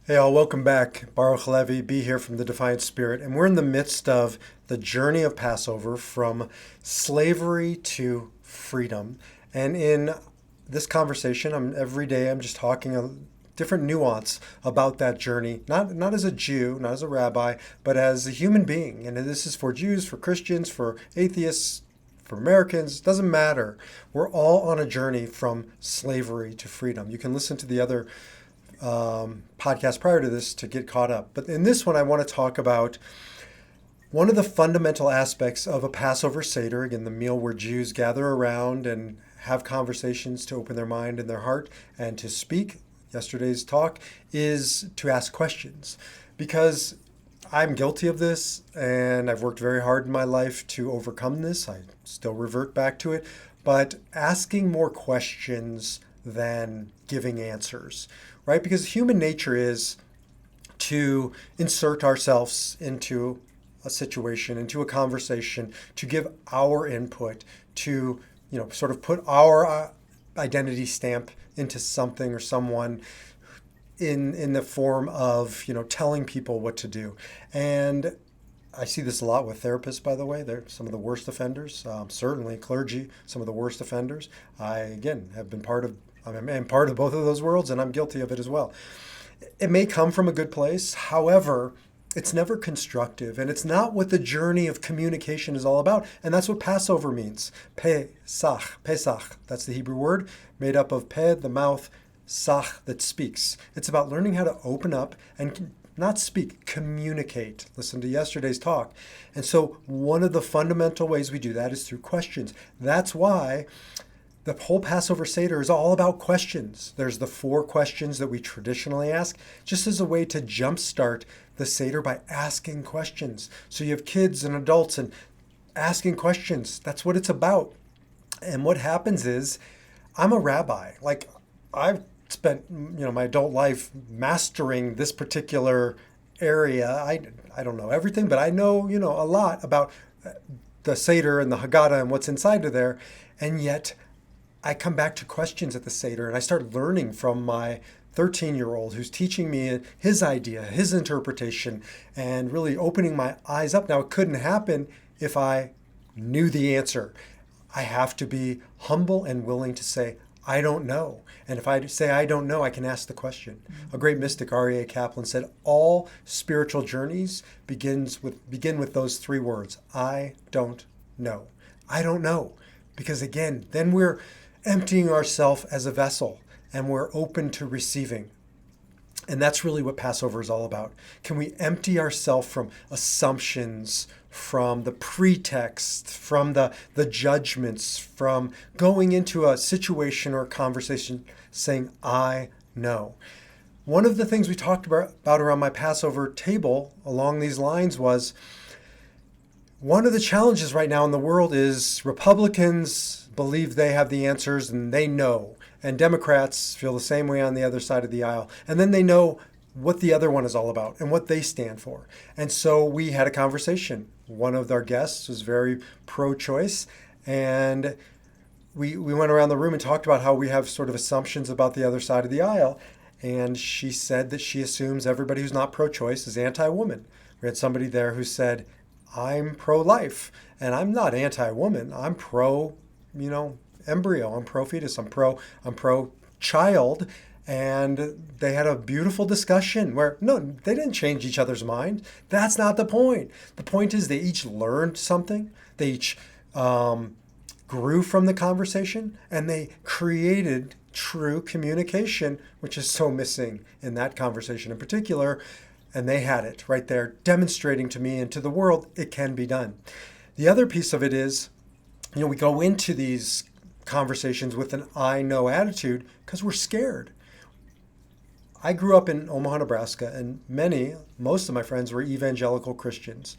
Hey all, welcome back. Baruch HaLevi, be here from the Defiant Spirit. And we're in the midst of the journey of Passover from slavery to freedom. And in this conversation, every day I'm just talking a different nuance about that journey, not as a Jew, not as a rabbi, but as a human being. And this is for Jews, for Christians, for atheists, for Americans, doesn't matter. We're all on a journey from slavery to freedom. You can listen to the other podcast prior to this to get caught up. But in this one, I want to talk about one of the fundamental aspects of a Passover Seder, again, the meal where Jews gather around and have conversations to open their mind and their heart and to speak. Yesterday's talk is to ask questions, because I'm guilty of this and I've worked very hard in my life to overcome this. I still revert back to it, but asking more questions than giving answers, right? Because human nature is to insert ourselves into a situation, into a conversation, to give our input, to, sort of put our identity stamp into something or someone in the form of, telling people what to do. And I see this a lot with therapists, by the way. They're some of the worst offenders. Certainly clergy, some of the worst offenders. I, again, have been I'm part of both of those worlds, and I'm guilty of it as well. It may come from a good place. However, it's never constructive, and it's not what the journey of communication is all about. And that's what Passover means. Pesach. That's the Hebrew word, made up of peh, the mouth, sach, that speaks. It's about learning how to open up and not speak, communicate. Listen to yesterday's talk. And so one of the fundamental ways we do that is through questions. That's why the whole Passover Seder is all about questions. There's the 4 questions that we traditionally ask, just as a way to jumpstart the Seder by asking questions. So you have kids and adults and asking questions. That's what it's about. And what happens is, I'm a rabbi. Like, I've spent, my adult life mastering this particular area. I don't know everything, but I know, a lot about the Seder and the Haggadah and what's inside of there. And yet I come back to questions at the Seder, and I start learning from my 13-year-old who's teaching me his idea, his interpretation, and really opening my eyes up. Now, it couldn't happen if I knew the answer. I have to be humble and willing to say, I don't know. And if I say I don't know, I can ask the question. A great mystic, R.E.A. Kaplan, said all spiritual journeys begin with those 3 words. I don't know. I don't know. Because again, then we're emptying ourselves as a vessel, and we're open to receiving. And that's really what Passover is all about. Can we empty ourselves from assumptions, from the pretext, from the judgments, from going into a situation or a conversation saying, I know. One of the things we talked about around my Passover table along these lines was, one of the challenges right now in the world is Republicans believe they have the answers and they know. And Democrats feel the same way on the other side of the aisle. And then they know what the other one is all about and what they stand for. And so we had a conversation. One of our guests was very pro-choice. And we went around the room and talked about how we have sort of assumptions about the other side of the aisle. And she said that she assumes everybody who's not pro-choice is anti-woman. We had somebody there who said, I'm pro-life, and I'm not anti-woman. I'm pro, embryo. I'm pro-fetus. I'm pro-child. And they had a beautiful discussion where, no, they didn't change each other's mind. That's not the point. The point is they each learned something. They each grew from the conversation, and they created true communication, which is so missing in that conversation in particular. And they had it right there, demonstrating to me and to the world it can be done. The other piece of it is, we go into these conversations with an I know attitude because we're scared. I grew up in Omaha, Nebraska, and most of my friends were evangelical Christians.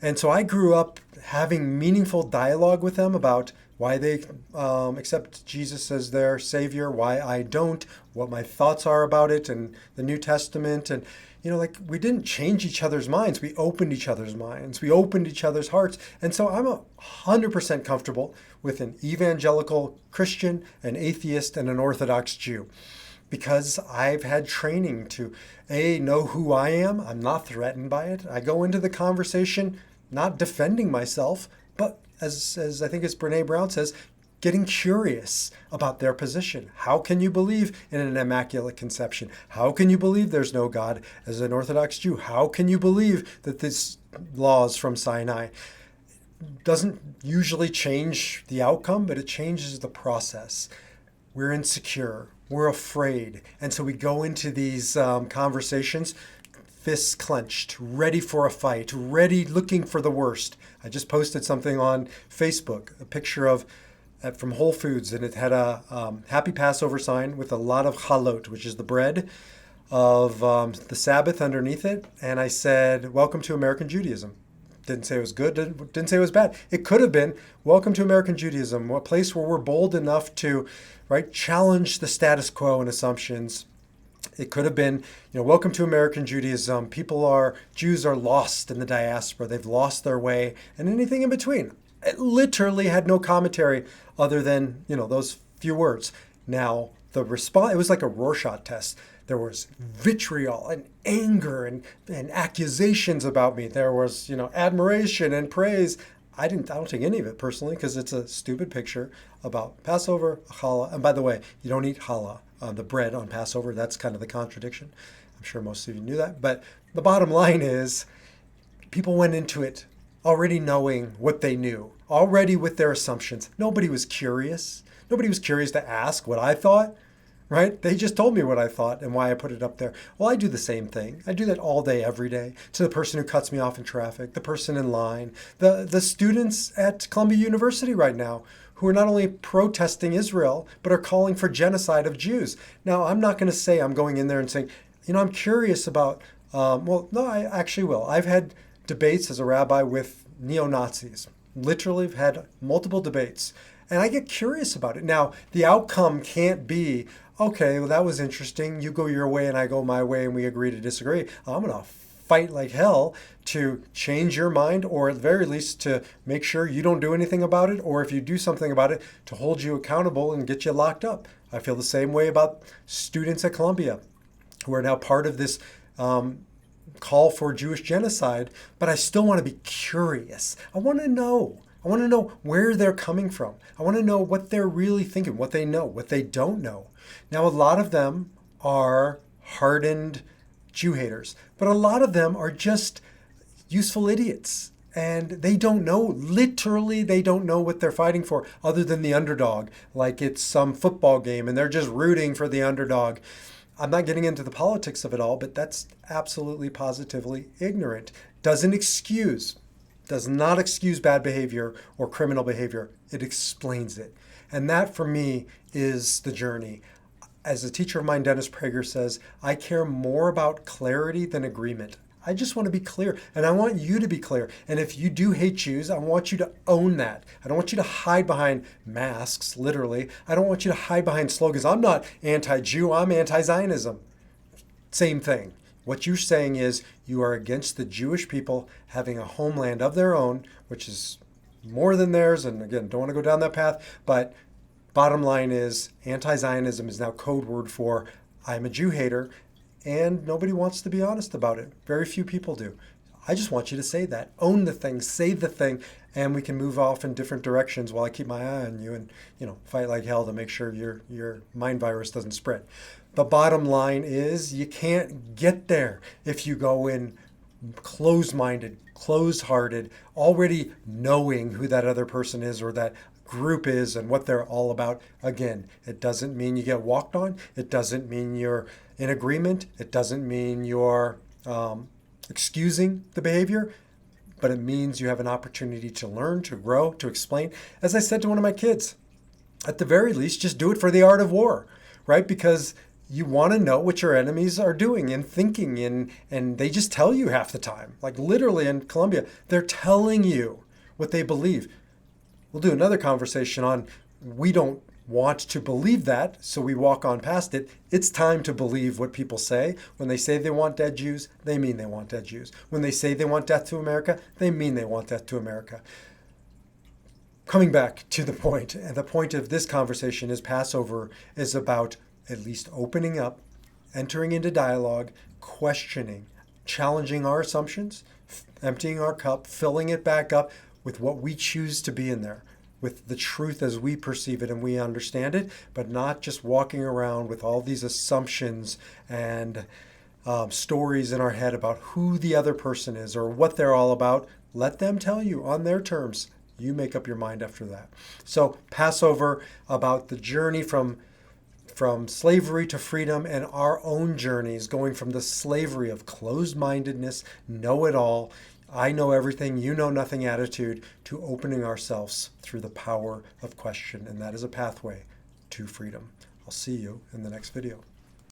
And so I grew up having meaningful dialogue with them about why they accept Jesus as their Savior, why I don't, what my thoughts are about it and the New Testament. And we didn't change each other's minds. We opened each other's minds. We opened each other's hearts. And so I'm 100% comfortable with an evangelical Christian, an atheist, and an Orthodox Jew, because I've had training to know who I am. I'm not threatened by it. I go into the conversation not defending myself, but as I think as Brene Brown says, getting curious about their position. How can you believe in an immaculate conception? How can you believe there's no God as an Orthodox Jew? How can you believe that this law is from Sinai? Doesn't usually change the outcome, but it changes the process. We're insecure, we're afraid, and so we go into these conversations fists clenched, ready for a fight, ready, looking for the worst. I just posted something on Facebook, a picture of from Whole Foods, and it had a Happy Passover sign with a lot of chalot, which is the bread of the Sabbath underneath it. And I said, "Welcome to American Judaism." Didn't say it was good, didn't say it was bad. It could have been, "Welcome to American Judaism," a place where we're bold enough to, right, challenge the status quo and assumptions. It could have been, "Welcome to American Judaism. Jews are lost in the diaspora. They've lost their way," and anything in between. It literally had no commentary other than, those few words. Now, the response, it was like a Rorschach test. There was vitriol and anger and accusations about me. There was, admiration and praise. I don't take any of it personally because it's a stupid picture about Passover, challah. And by the way, you don't eat challah, the bread on Passover. That's kind of the contradiction. I'm sure most of you knew that. But the bottom line is people went into it already knowing what they knew, already with their assumptions. Nobody was curious. Nobody was curious to ask what I thought, right? They just told me what I thought and why I put it up there. Well, I do the same thing. I do that all day, every day, to the person who cuts me off in traffic, the person in line, the students at Columbia University right now who are not only protesting Israel, but are calling for genocide of Jews. Now, I'm not going to say I'm going in there and saying, I'm curious about, no, I actually will. I've had debates as a rabbi with neo-Nazis. Literally have had multiple debates. And I get curious about it. Now, the outcome can't be, okay, well, that was interesting. You go your way and I go my way and we agree to disagree. I'm going to fight like hell to change your mind, or at the very least to make sure you don't do anything about it, or if you do something about it, to hold you accountable and get you locked up. I feel the same way about students at Columbia who are now part of this call for Jewish genocide, but I still want to be curious. I want to know where they're coming from. I want to know what they're really thinking, what they know, what they don't know. Now, a lot of them are hardened Jew haters, but a lot of them are just useful idiots. And they don't know, literally, they don't know what they're fighting for other than the underdog, like it's some football game and they're just rooting for the underdog. I'm not getting into the politics of it all, but that's absolutely positively ignorant. Does not excuse bad behavior or criminal behavior. It explains it. And that for me is the journey. As a teacher of mine, Dennis Prager says, I care more about clarity than agreement. I just want to be clear, and I want you to be clear. And if you do hate Jews, I want you to own that. I don't want you to hide behind masks, literally. I don't want you to hide behind slogans. I'm not anti-Jew, I'm anti-Zionism. Same thing. What you're saying is you are against the Jewish people having a homeland of their own, which is more than theirs. And again, don't want to go down that path. But bottom line is anti-Zionism is now code word for I'm a Jew hater. And nobody wants to be honest about it. Very few people do. I just want you to say that. Own the thing, say the thing, and we can move off in different directions while I keep my eye on you and, fight like hell to make sure your mind virus doesn't spread. The bottom line is you can't get there if you go in closed-minded, closed-hearted, already knowing who that other person is or that group is and what they're all about. Again, it doesn't mean you get walked on. It doesn't mean you're in agreement. It doesn't mean you're excusing the behavior, but it means you have an opportunity to learn, to grow, to explain. As I said to one of my kids, at the very least, just do it for the art of war, right? Because you want to know what your enemies are doing and thinking, and they just tell you half the time. Like literally in Colombia, they're telling you what they believe. We'll do another conversation on we don't want to believe that, so we walk on past it. It's time to believe what people say. When they say they want dead Jews, they mean they want dead Jews. When they say they want death to America, they mean they want death to America. Coming back to the point, and the point of this conversation is Passover is about at least opening up, entering into dialogue, questioning, challenging our assumptions, emptying our cup, filling it back up with what we choose to be in there, with the truth as we perceive it and we understand it, but not just walking around with all these assumptions and stories in our head about who the other person is or what they're all about. Let them tell you on their terms. You make up your mind after that. So Passover, about the journey from slavery to freedom and our own journeys, going from the slavery of closed-mindedness, know-it-all, I know everything, you know nothing attitude, to opening ourselves through the power of question. And that is a pathway to freedom. I'll see you in the next video.